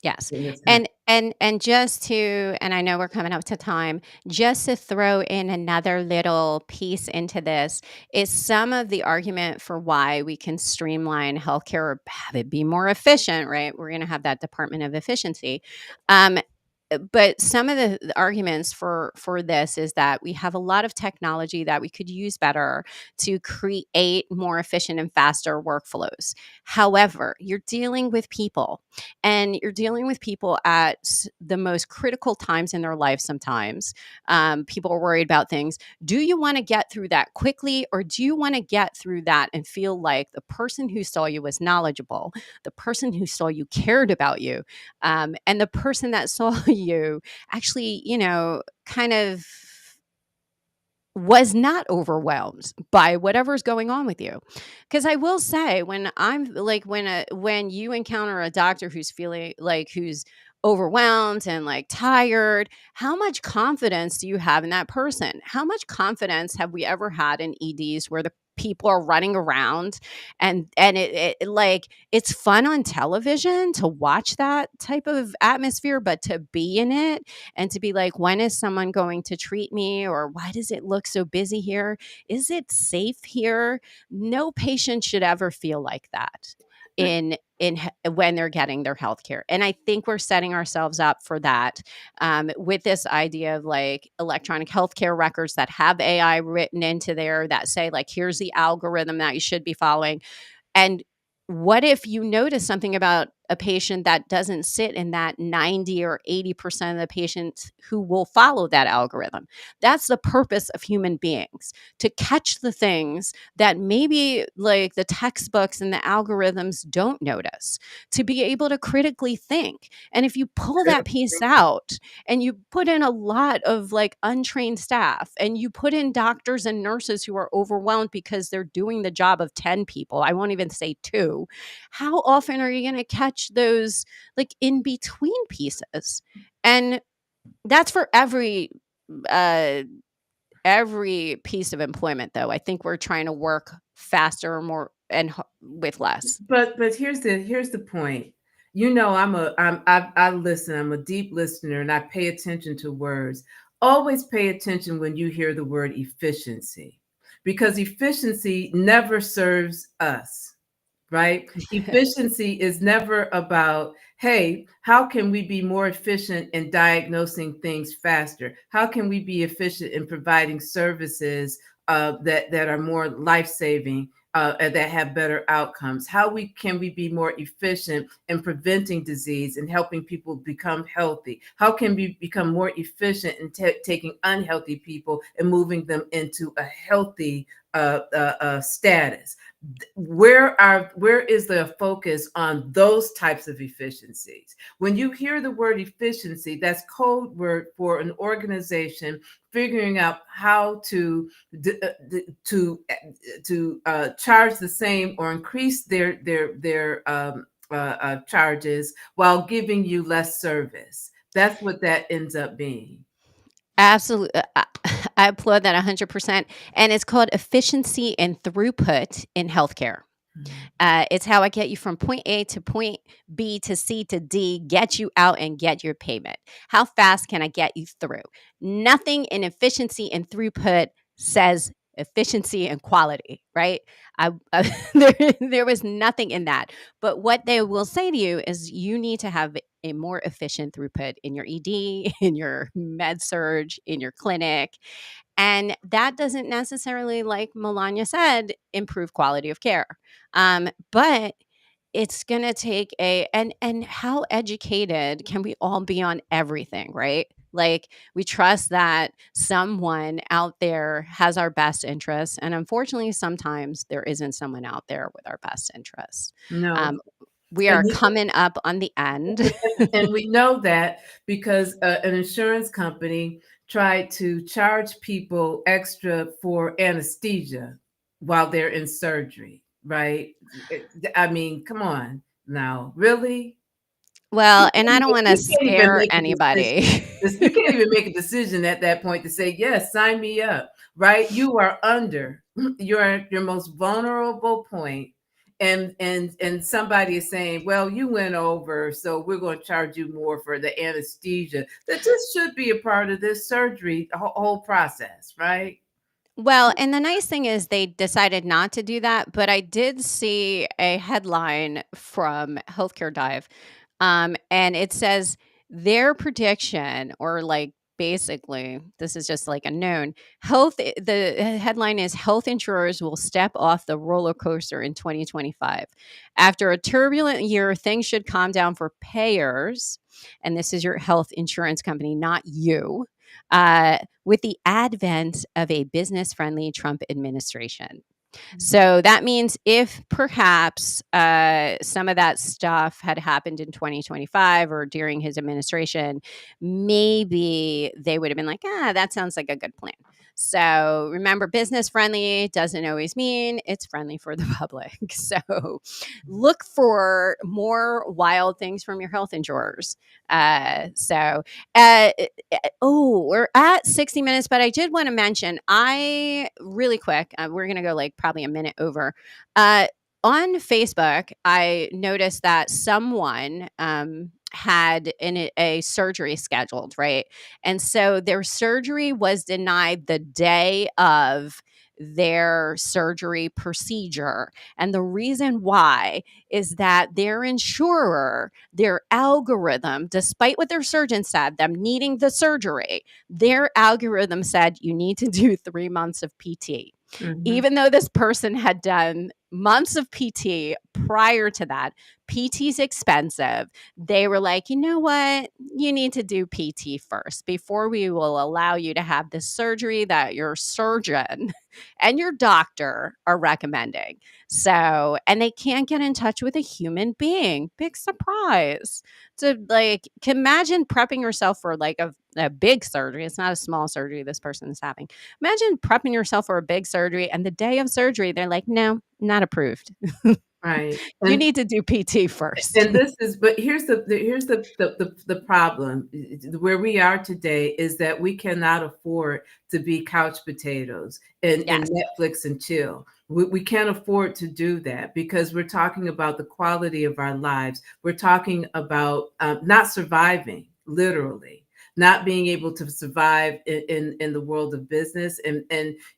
Yes. in this country. And just to and I know we're coming up to time, just to throw in another little piece into this is some of the argument for why we can streamline healthcare or have it be more efficient, right? We're going to have that Department of Efficiency. Um, but some of the arguments for this is that we have a lot of technology that we could use better to create more efficient and faster workflows. However, you're dealing with people, and you're dealing with people at the most critical times in their life sometimes. People are worried about things. Do you want to get through that quickly, or do you want to get through that and feel like the person who saw you was knowledgeable, the person who saw you cared about you, and the person that saw you actually, kind of was not overwhelmed by whatever's going on with you. Because I will say, when I'm like, when you encounter a doctor who's feeling like who's overwhelmed and like tired, how much confidence do you have in that person? How much confidence have we ever had in EDs where the people are running around, and it like it's fun on television to watch that type of atmosphere, but to be in it and to be like, when is someone going to treat me? Or why does it look so busy here? Is it safe here? No patient should ever feel like that when they're getting their health care. And I think we're setting ourselves up for that, with this idea of like electronic healthcare records that have AI written into there that say, like, here's the algorithm that you should be following. And what if you notice something about a patient that doesn't sit in that 90 or 80% of the patients who will follow that algorithm? That's the purpose of human beings, to catch the things that maybe like the textbooks and the algorithms don't notice, to be able to critically think. And if you pull that piece out and you put in a lot of like untrained staff, and you put in doctors and nurses who are overwhelmed because they're doing the job of 10 people, I won't even say two, how often are you going to catch those like in between pieces? And that's for uh every piece of employment, though. I think we're trying to work faster, more, and with less. But here's the point. I listen. I'm a deep listener, and I pay attention to words. Always pay attention when you hear the word efficiency, because efficiency never serves us, right? Efficiency is never about, hey, how can we be more efficient in diagnosing things faster? How can we be efficient in providing services that are more life saving? That have better outcomes. How we can we be more efficient in preventing disease and helping people become healthy? How can we become more efficient in taking unhealthy people and moving them into a healthy status? Where is the focus on those types of efficiencies? When you hear the word efficiency, that's code word for an organization figuring out how to charge the same or increase their charges while giving you less service. That's what that ends up being. Absolutely. I applaud that 100%. And it's called efficiency and throughput in healthcare. Mhm. It's how I get you from point A to point B to C to D, get you out and get your payment. How fast can I get you through? Nothing in efficiency and throughput says efficiency and quality, right? There was nothing in that. But what they will say to you is you need to have a more efficient throughput in your ED, in your med surge, in your clinic, and that doesn't necessarily, like Melania said, improve quality of care. But it's gonna take and how educated can we all be on everything, right? Like, we trust that someone out there has our best interests, and unfortunately, sometimes there isn't someone out there with our best interests. No. Um, we And are coming up on the end. and we know that because an insurance company tried to charge people extra for anesthesia while they're in surgery, right? I mean, come on now, really? Well, and I don't wanna You can't even scare make a decision. anybody. You can't even make a decision at that point to say, yes, sign me up, right? You are under your most vulnerable point, and somebody is saying, well, you went over, so we're going to charge you more for the anesthesia. That just should be a part of this surgery, the whole process, right? Well, and the nice thing is they decided not to do that, but I did see a headline from Healthcare Dive, and it says their prediction, or like basically, this is just like a known the headline is health insurers will step off the roller coaster in 2025. After a turbulent year, things should calm down for payers. And this is your health insurance company, not you, with the advent of a business friendly Trump administration. So that means if perhaps some of that stuff had happened in 2025 or during his administration, maybe they would have been like, that sounds like a good plan. So remember, business friendly doesn't always mean it's friendly for the public. So look for more wild things from your health insurers. Uh, so, uh, we're at 60 minutes, but I did want to mention, really quick, we're going to go like probably a minute over. Uh, on Facebook, I noticed that someone had a surgery scheduled, right? And so their surgery was denied the day of their surgery procedure. And the reason why is that their insurer, their algorithm, despite what their surgeon said, them needing the surgery, their algorithm said you need to do 3 months of PT. Mhm. Even though this person had done months of PT prior to that, PT's expensive. They were like, you know what? You need to do PT first before we will allow you to have this surgery that your surgeon and your doctor are recommending. So, and they can't get in touch with a human being. Big surprise. So, like, can imagine prepping yourself for like a big surgery. It's not a small surgery this person is having. Imagine prepping yourself for a big surgery, and the day of surgery, they're like, no, not approved. Right. You need to do PT first. And this is, but here's the problem. Where we are today is that we cannot afford to be couch potatoes and Yes. Netflix and chill. We can't afford to do that because we're talking about the quality of our lives. We're talking about not surviving, literally, not being able to survive in the world of business. And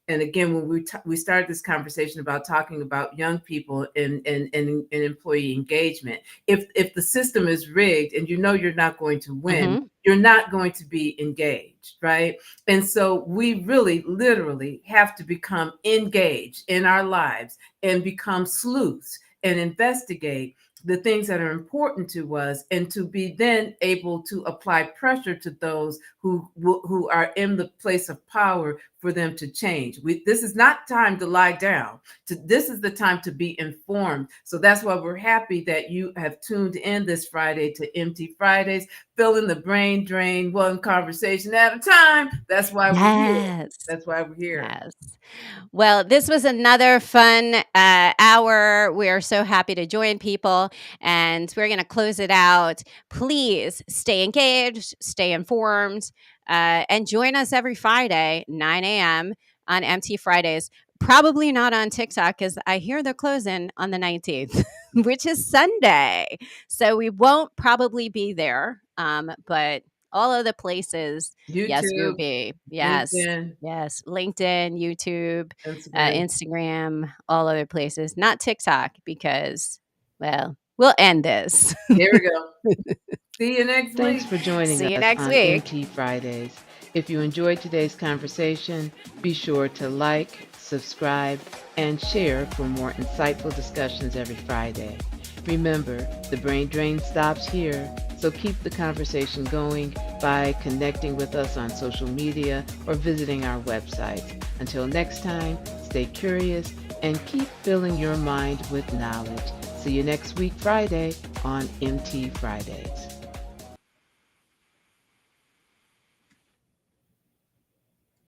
again, when we started this conversation about talking about young people and employee engagement, if the system is rigged and you know you're not going to win, you're not going to be engaged, right? And so we really literally have to become engaged in our lives and become sleuths and investigate the things that are important to us, and to be then able to apply pressure to those who are in the place of power for them to change. This is not time to lie down. This is the time to be informed. So that's why we're happy that you have tuned in this Friday to MT Fridays, filling the brain drain one conversation at a time. That's why we're here. Yes. That's why we're here. Yes. Well, this was another fun hour. We are so happy to join people, and we're going to close it out. Please stay engaged, stay informed, and join us every Friday, 9 a.m. on MT Fridays. Probably not on TikTok because I hear they're closing on the 19th, which is Sunday. So we won't probably be there, but all of the places, yes, we'll YouTube, be. Yes. LinkedIn, Yes, LinkedIn, YouTube, Instagram. Instagram, all other places. Not TikTok because, well, we'll end this. Here we go. See you next Thanks week. for joining See you us next on week. MT Fridays. If you enjoyed today's conversation, be sure to like, subscribe, and share for more insightful discussions every Friday. Remember, the brain drain stops here, so keep the conversation going by connecting with us on social media or visiting our website. Until next time, stay curious and keep filling your mind with knowledge. See you next week, Friday, on MT Fridays.